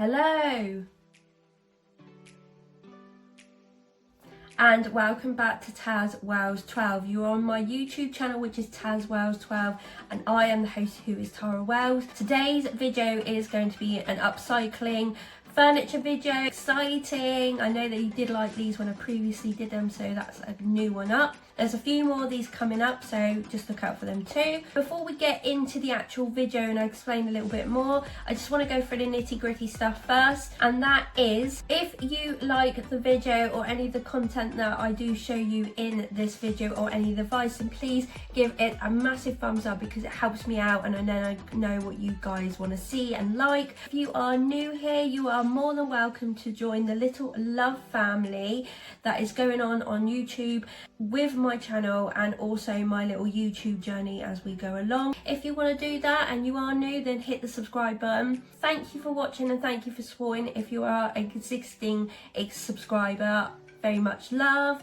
Hello and welcome back to tazwells12. You're on my YouTube channel, which is tazwells12, and I am the host, who is Tara Wells. Today's video is going to be an upcycling furniture video. Exciting! I know that you did like these when I previously did them, so that's a new one up. There's a few more of these coming up, so just look out for them too. Before we get into the actual video and I explain a little bit more, I just want to go through the nitty-gritty stuff first, and that is, if you like the video or any of the content that I do show you in this video or any of the advice, then please give it a massive thumbs up because it helps me out and then I know what you guys want to see and like. If you are new here, you are more than welcome to join the little love family that is going on YouTube with my channel and also my little YouTube journey as we go along. If you want to do that and you are new, then hit the subscribe button. Thank you for watching and thank you for supporting. If you are an existing subscriber, very much love.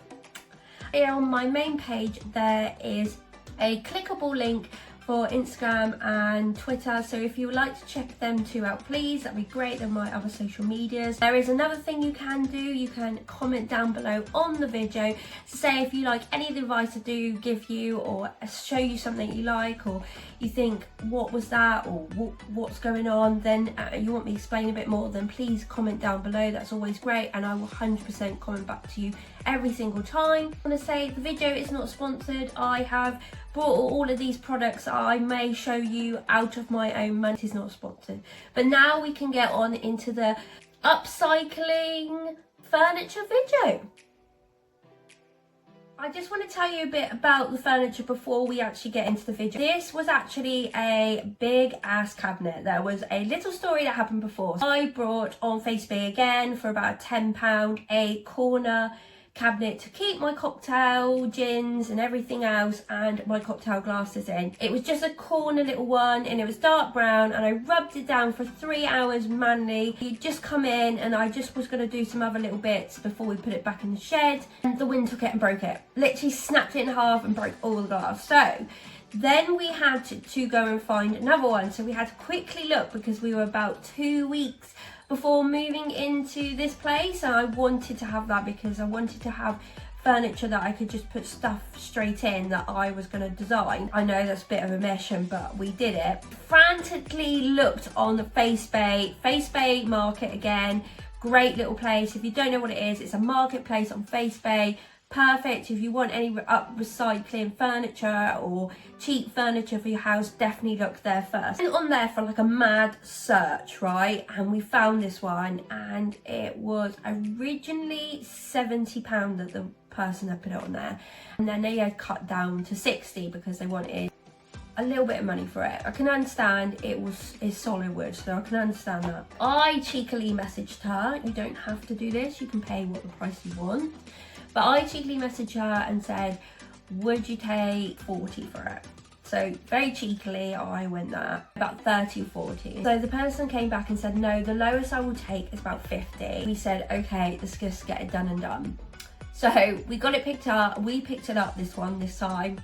On my main page there is a clickable link for Instagram and Twitter, so if you would like to check them two out, please, that'd be great. They're my other social medias. There is another thing you can do. You can comment down below on the video to say if you like any of the advice I do give you, or show you something you like, or you think what was that, or what's going on, then you want me to explain a bit more, then please comment down below. That's always great, and I will 100% comment back to you every single time. I want to say the video is not sponsored. I have bought all of these products I may show you out of my own money. It is not sponsored. But now we can get on into the upcycling furniture video. I just want to tell you a bit about the furniture before we actually get into the video. This was actually a big ass cabinet. There was a little story that happened before. I brought on Facebook again for about £10 a corner cabinet to keep my cocktail gins and everything else and my cocktail glasses in. It was just a corner little one and it was dark brown, and I rubbed it down for 3 hours manually. You'd just come in and I just was going to do some other little bits before we put it back in the shed, and the wind took it and broke it. Literally snapped it in half and broke all the glass. So then we had to go and find another one. So we had to quickly look because we were about 2 weeks before moving into this place, and I wanted to have that because I wanted to have furniture that I could just put stuff straight in that I was going to design. I know that's a bit of a mission, but we did it. Frantically looked on the Facebook Market again. Great little place. If you don't know what it is, it's a marketplace on Facebook. Perfect if you want any upcycling furniture or cheap furniture for your house. Definitely look there first. Went on there for like a mad search, right? And we found this one, and it was originally £70 that the person had put it on there, and then they had cut down to 60 because they wanted a little bit of money for it. I can understand it's solid wood, so I can understand that. I cheekily messaged her, you don't have to do this, you can pay what the price you want. But I cheekily messaged her and said, would you take 40 for it? So very cheekily, I went there, about 30 or 40. So the person came back and said, no, the lowest I will take is about 50. We said, okay, let's just get it done and done. So we got it picked up. We picked it up this time.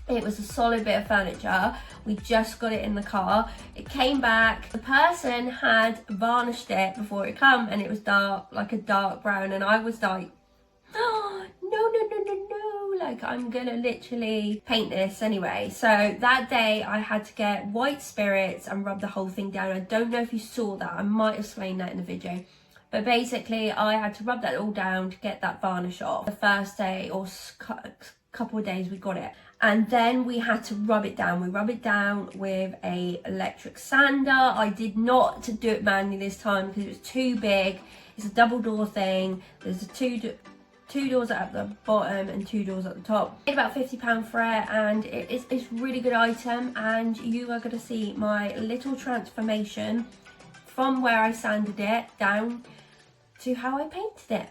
It was a solid bit of furniture. We just got it in the car. It came back. The person had varnished it before it came, and it was dark, like a dark brown. And I was like, oh, no, like I'm gonna literally paint this anyway. So that day I had to get white spirits and rub the whole thing down. I don't know if you saw that, I might explain that in the video, but basically I had to rub that all down to get that varnish off. The first day or couple of days we got it, and then we had to rub it down. We rub it down with a electric sander. I did not do it manually this time because it was too big. It's a double door thing. There's two doors at the bottom and 2 doors at the top. Paid about £50 for it, and it's a really good item, and you are going to see my little transformation from where I sanded it down to how I painted it.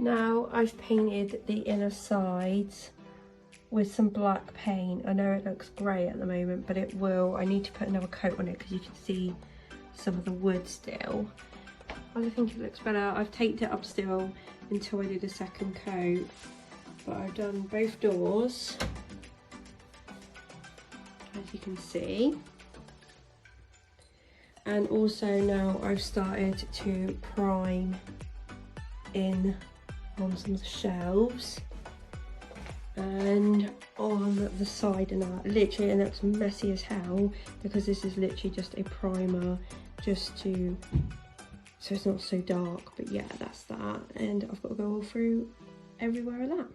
Now I've painted the inner sides with some black paint. I know it looks grey at the moment, but it will. I need to put another coat on it because you can see some of the wood still. I think it looks better. I've taped it up still until I do the second coat, but I've done both doors, as you can see. And also now I've started to prime in on some of the shelves and on the side, and that literally it looks messy as hell because this is literally just a primer just to, so it's not so dark. But yeah, that's that, and I've got to go all through everywhere of that.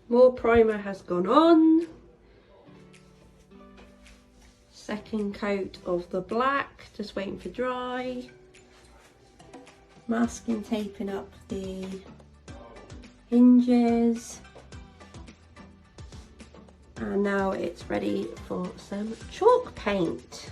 More primer has gone on. Second coat of the black, just waiting for dry. Masking, taping up the hinges. And now it's ready for some chalk paint.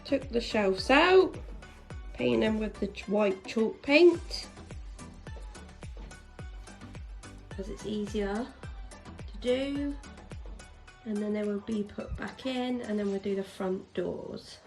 Took the shelves out, painting them with the white chalk paint because it's easier to do, and then they will be put back in, and then we'll do the front doors.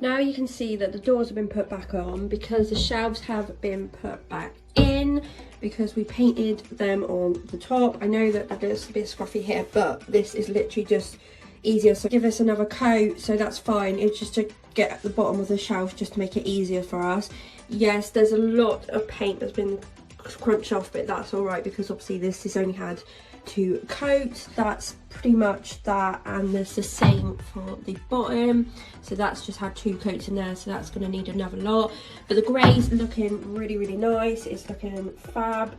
Now you can see that the doors have been put back on because the shelves have been put back in because we painted them on the top. I know that there's a bit scruffy here, but this is literally just easier. So give us another coat, so that's fine. It's just to get at the bottom of the shelf just to make it easier for us. Yes, there's a lot of paint that's been crunched off, but that's all right because obviously this has only had 2 coats. That's pretty much that, and there's the same for the bottom, so that's just had 2 coats in there, so that's going to need another lot. But the grey's looking really nice, it's looking fab.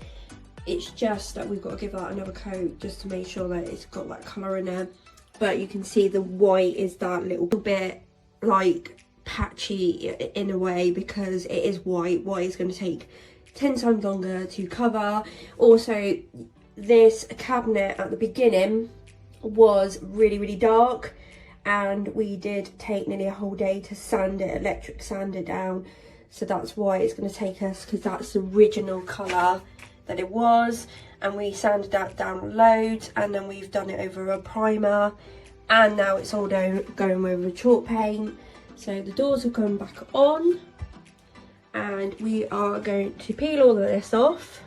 It's just that we've got to give that another coat just to make sure that it's got that colour in there. But you can see the white is that little bit like patchy in a way because it is white. White is going to take 10 times longer to cover. Also, this cabinet at the beginning was really dark, and we did take nearly a whole day to sand it, electric sand it down, so that's why it's going to take us, because that's the original colour that it was, and we sanded that down loads, and then we've done it over a primer, and now it's all going over chalk paint. So the doors have gone back on, and we are going to peel all of this off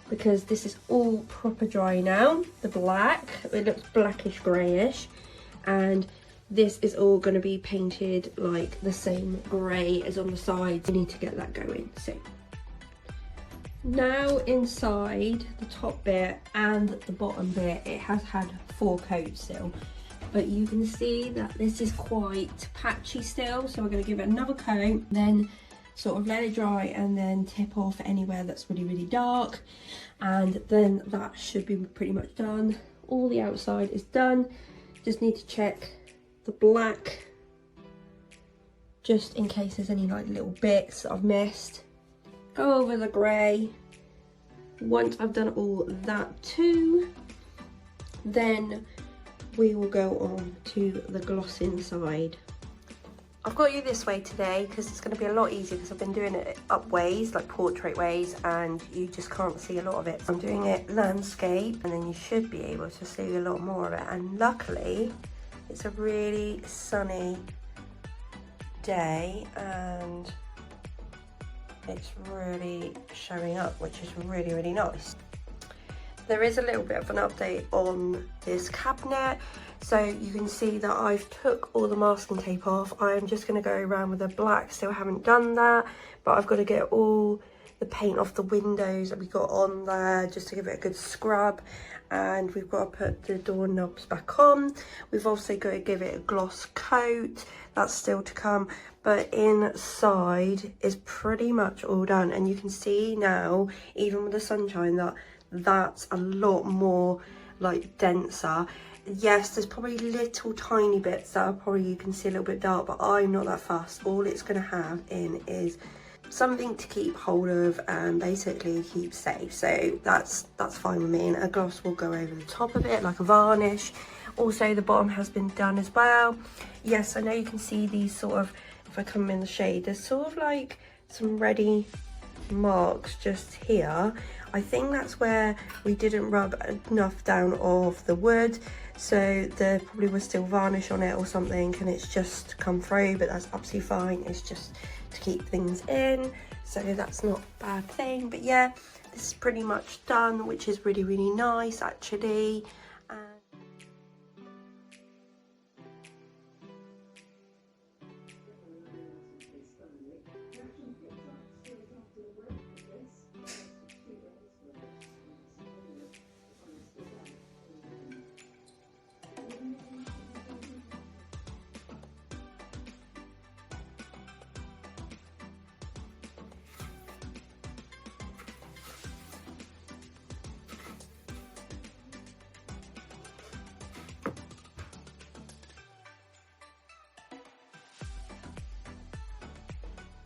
because this is all proper dry now. The black, it looks blackish greyish, and this is all going to be painted like the same grey as on the sides. We need to get that going. So now inside the top bit and the bottom bit, it has had 4 coats still, but you can see that this is quite patchy still, so we're going to give it another coat, then sort of let it dry and then tip off anywhere that's really dark, and then that should be pretty much done. All the outside is done. Just need to check the black, just in case there's any like little bits that I've missed. Go over the grey. Once I've done all that too, then we will go on to the gloss inside. I've got you this way today because it's going to be a lot easier because I've been doing it up ways, like portrait ways, and you just can't see a lot of it. So I'm doing it landscape, and then you should be able to see a lot more of it. And luckily, it's a really sunny day and it's really showing up, which is really, really nice. There is a little bit of an update on this cabinet. So you can see that I've took all the masking tape off. I'm just going to go around with a black, still haven't done that, but I've got to get all the paint off the windows that we got on there just to give it a good scrub. And we've got to put the doorknobs back on. We've also got to give it a gloss coat. That's still to come. But inside is pretty much all done. And you can see now, even with the sunshine, that that's a lot more like denser. Yes, there's probably little tiny bits that are probably you can see a little bit dark, but I'm not that fussed. All it's going to have in is something to keep hold of and basically keep safe. So that's fine with me. And a gloss will go over the top of it like a varnish. Also, the bottom has been done as well. Yes, I know you can see these sort of, if I come in the shade, there's sort of like some ready marks just here. I think that's where we didn't rub enough down of the wood, so there probably was still varnish on it or something, and it's just come through, but that's absolutely fine. It's just to keep things in, so that's not a bad thing. But yeah, this is pretty much done, which is really, really nice actually.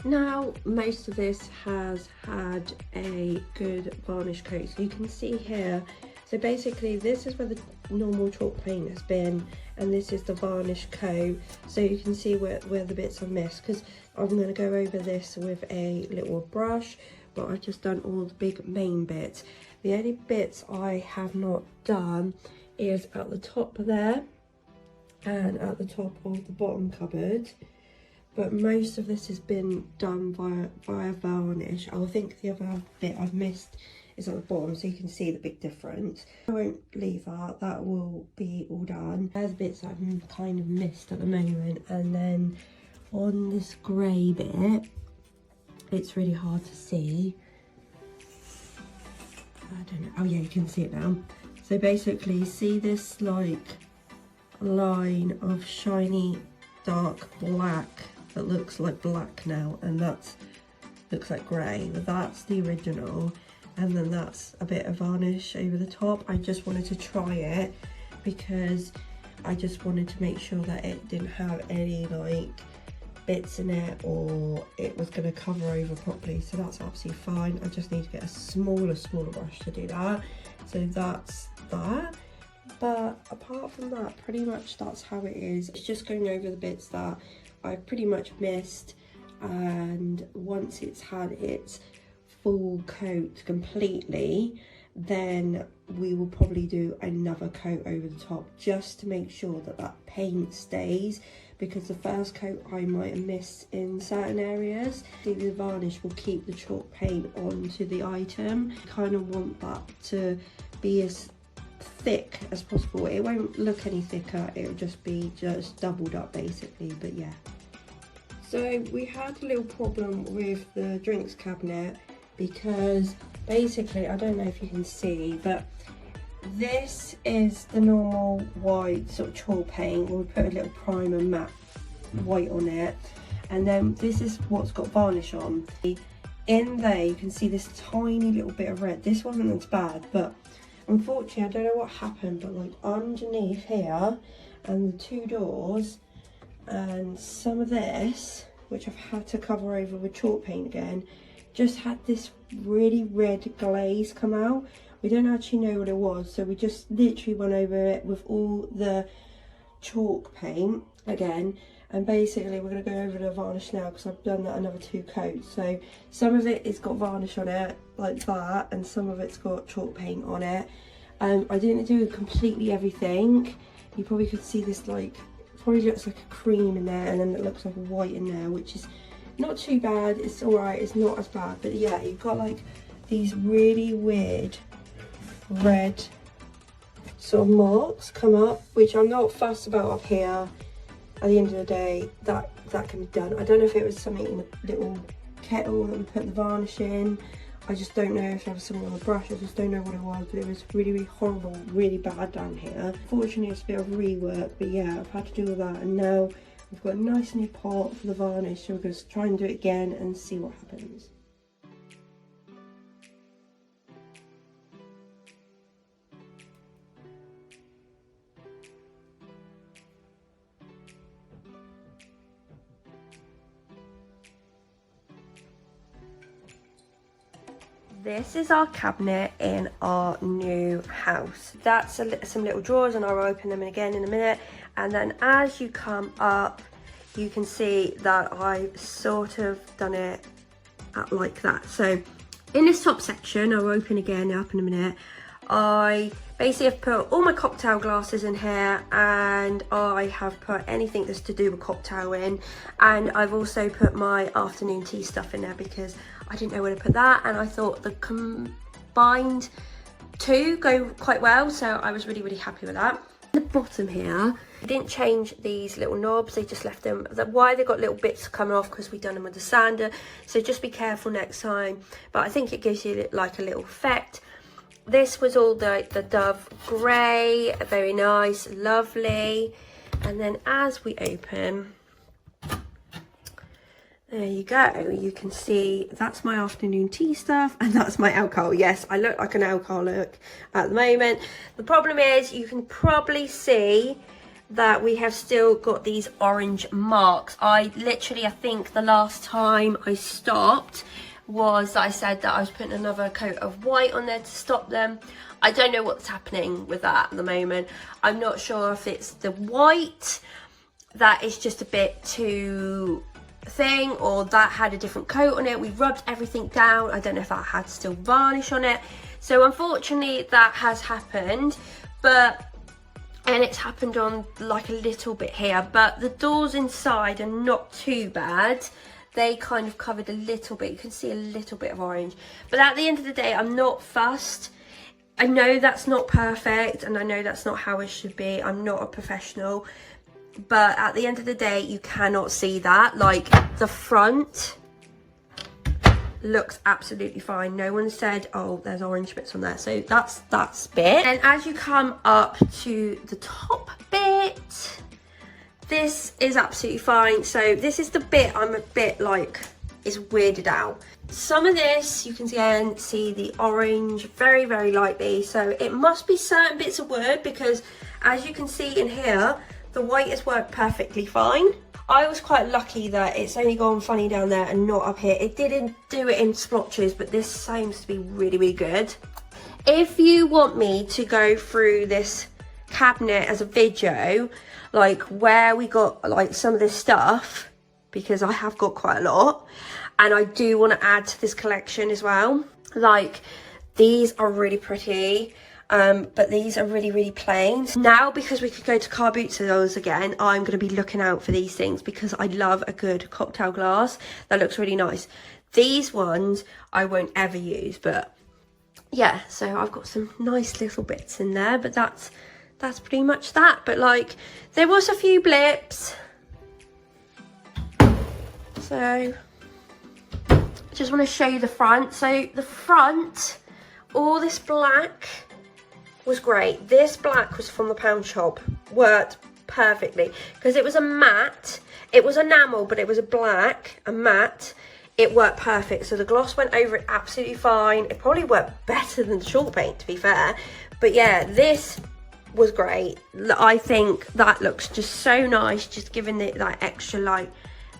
Now, most of this has had a good varnish coat, so you can see here. So basically, this is where the normal chalk paint has been, and this is the varnish coat. So you can see where the bits are missed, because I'm going to go over this with a little brush, but I've just done all the big main bits. The only bits I have not done is at the top there and at the top of the bottom cupboard. But most of this has been done via varnish. I think the other bit I've missed is at the bottom, so you can see the big difference. I won't leave that will be all done. There's bits I've kind of missed at the moment. And then on this grey bit, it's really hard to see. I don't know, oh yeah, you can see it now. So basically, see this like line of shiny dark black that looks like black now, and that looks like grey, but that's the original. And then that's a bit of varnish over the top. I just wanted to try it because I just wanted to make sure that it didn't have any like bits in it, or it was going to cover over properly. So that's absolutely fine. I just need to get a smaller brush to do that. So that's that. But apart from that, pretty much that's how it is. It's just going over the bits that I pretty much missed, and once it's had its full coat completely, then we will probably do another coat over the top just to make sure that that paint stays, because the first coat I might have missed in certain areas. The varnish will keep the chalk paint onto the item. Kind of want that to be as thick as possible. It won't look any thicker, it'll just be doubled up basically. But yeah, so we had a little problem with the drinks cabinet, because basically, I don't know if you can see, but this is the normal white sort of chalk paint. We'll put a little primer matte white on it, and then this is what's got varnish on. In there you can see this tiny little bit of red. This wasn't as bad, but unfortunately I don't know what happened, but like underneath here and the 2 doors, and some of this, which I've had to cover over with chalk paint again, just had this really red glaze come out. We don't actually know what it was, so we just literally went over it with all the chalk paint again, and basically we're going to go over the varnish now because I've done that another 2 coats. So some of it has got varnish on it like that, and some of it's got chalk paint on it. I didn't do completely everything. You probably could see this, like, probably looks like a cream in there, and then it looks like a white in there, which is not too bad. It's alright, it's not as bad, but yeah, you've got like these really weird red sort of marks come up, which I'm not fussed about up here. At the end of the day, that can be done. I don't know if it was something in the little kettle that we put the varnish in. I just don't know if there was something on the brush. I just don't know what it was, but it was really, really horrible, really bad down here. Fortunately, it's a bit of rework, but yeah, I've had to do all that, and now we've got a nice new pot for the varnish, so we're going to try and do it again and see what happens. This is our cabinet in our new house. That's some little drawers, and I'll open them again in a minute. And then as you come up, you can see that I've sort of done it like that. So in this top section, I'll open again up in a minute. I basically have put all my cocktail glasses in here, and I have put anything that's to do with cocktail in, and I've also put my afternoon tea stuff in there because I didn't know where to put that, and I thought the combined 2 go quite well, so I was really, really happy with that. At the bottom here, I didn't change these little knobs, they just left them. Why they got little bits coming off, because we've done them with the sander, so just be careful next time, but I think it gives you like a little effect. This was all the Dove grey, very nice, lovely. And then as we open, there you go, you can see that's my afternoon tea stuff, and that's my alcohol. Yes, I look like an alcoholic at the moment. The problem is you can probably see that we have still got these orange marks. I think the last time I stopped was I said that I was putting another coat of white on there to stop them. I don't know what's happening with that at the moment. I'm not sure if it's the white that is just a bit too thing, or that had a different coat on it. We rubbed everything down. I don't know if that had still varnish on it. So unfortunately that has happened, and it's happened on like a little bit here, but the doors inside are not too bad. They kind of covered a little bit. You can see a little bit of orange. But at the end of the day, I'm not fussed. I know that's not perfect, and I know that's not how it should be. I'm not a professional. But at the end of the day, you cannot see that. Like, the front looks absolutely fine. No one said, oh, there's orange bits on there. So that's bit. And as you come up to the top bit, this is absolutely fine. So this is the bit I'm a bit like is weirded out. Some of this you can again see the orange very, very lightly. So it must be certain bits of wood, because as you can see in here, the white has worked perfectly fine. I was quite lucky that it's only gone funny down there and not up here. It didn't do it in splotches, but this seems to be really, really good. If you want me to go through this cabinet as a video, like where we got like some of this stuff, because I have got quite a lot, and I do want to add to this collection as well. Like, these are really pretty, but these are really, really plain. Now, because we could go to car boot sales again, I'm going to be looking out for these things, because I love a good cocktail glass that looks really nice. These ones I won't ever use, but yeah, so I've got some nice little bits in there, but that's pretty much that. But like, there was a few blips, so I just want to show you the front. So the front, all this black was great. This black was from the pound shop, worked perfectly, because it was a matte, it was enamel, but it was a matte. It worked perfect, so the gloss went over it absolutely fine. It probably worked better than the chalk paint, to be fair. But yeah, this was great. I think that looks just so nice, just giving it that extra like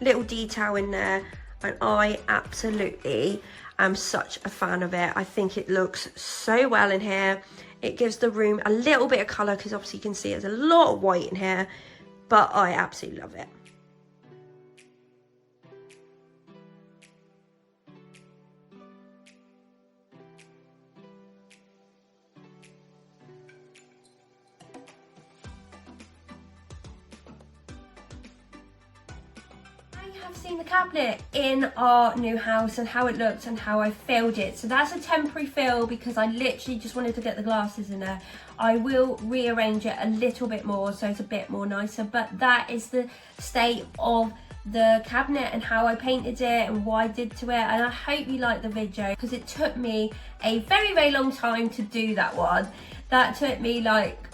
little detail in there, and I absolutely am such a fan of it. I think it looks so well in here. It gives the room a little bit of colour, because obviously you can see there's a lot of white in here, but I absolutely love it. Have seen the cabinet in our new house and how it looks and how I filled it. So that's a temporary fill because I literally just wanted to get the glasses in there. I will rearrange it a little bit more so it's a bit more nicer, but that is the state of the cabinet and how I painted it and what I did to it. And I hope you like the video, because it took me a very long time to do that one. That took me like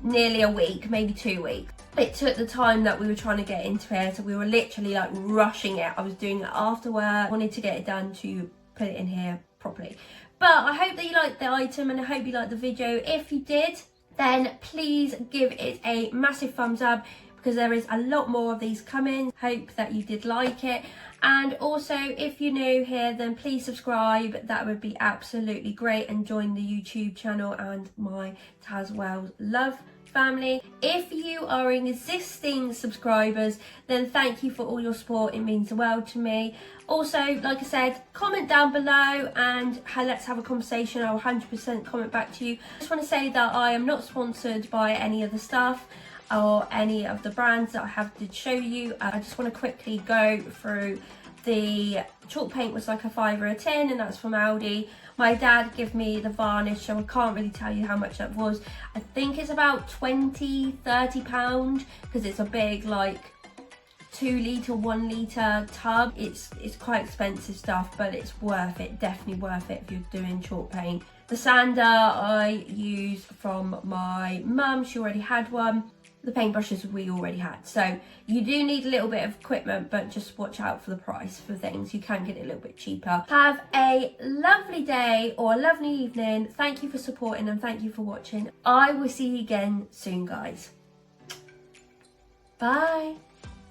nearly a week, maybe 2 weeks. It took the time that we were trying to get into it, so we were literally like rushing it. I was doing it after work, wanted to get it done to put it in here properly. But I hope that you liked the item and I hope you liked the video. If you did, then please give it a massive thumbs up, because there is a lot more of these coming. Hope that you did like it. And also, if you're new here, then please subscribe. That would be absolutely great, and join the YouTube channel and my tazwells12 family. If you are existing subscribers, then thank you for all your support. It means the world to me. Also, like I said, comment down below and let's have a conversation. I'll 100% comment back to you. I just want to say that I am not sponsored by any of the stuff or any of the brands that I have to show you. I just want to quickly go through. The chalk paint was like a £5 or a tin, and that's from Aldi. My dad gave me the varnish, so I can't really tell you how much that was. I think it's about £20–30, because it's a big like 2 litre, 1 litre tub. It's quite expensive stuff, but it's worth it, definitely worth it if you're doing chalk paint. The sander I use from my mum, she already had one. The paintbrushes we already had. So you do need a little bit of equipment, but just watch out for the price for things. You can get it a little bit cheaper. Have a lovely day or a lovely evening. Thank you for supporting and thank you for watching. I will see you again soon, guys. Bye.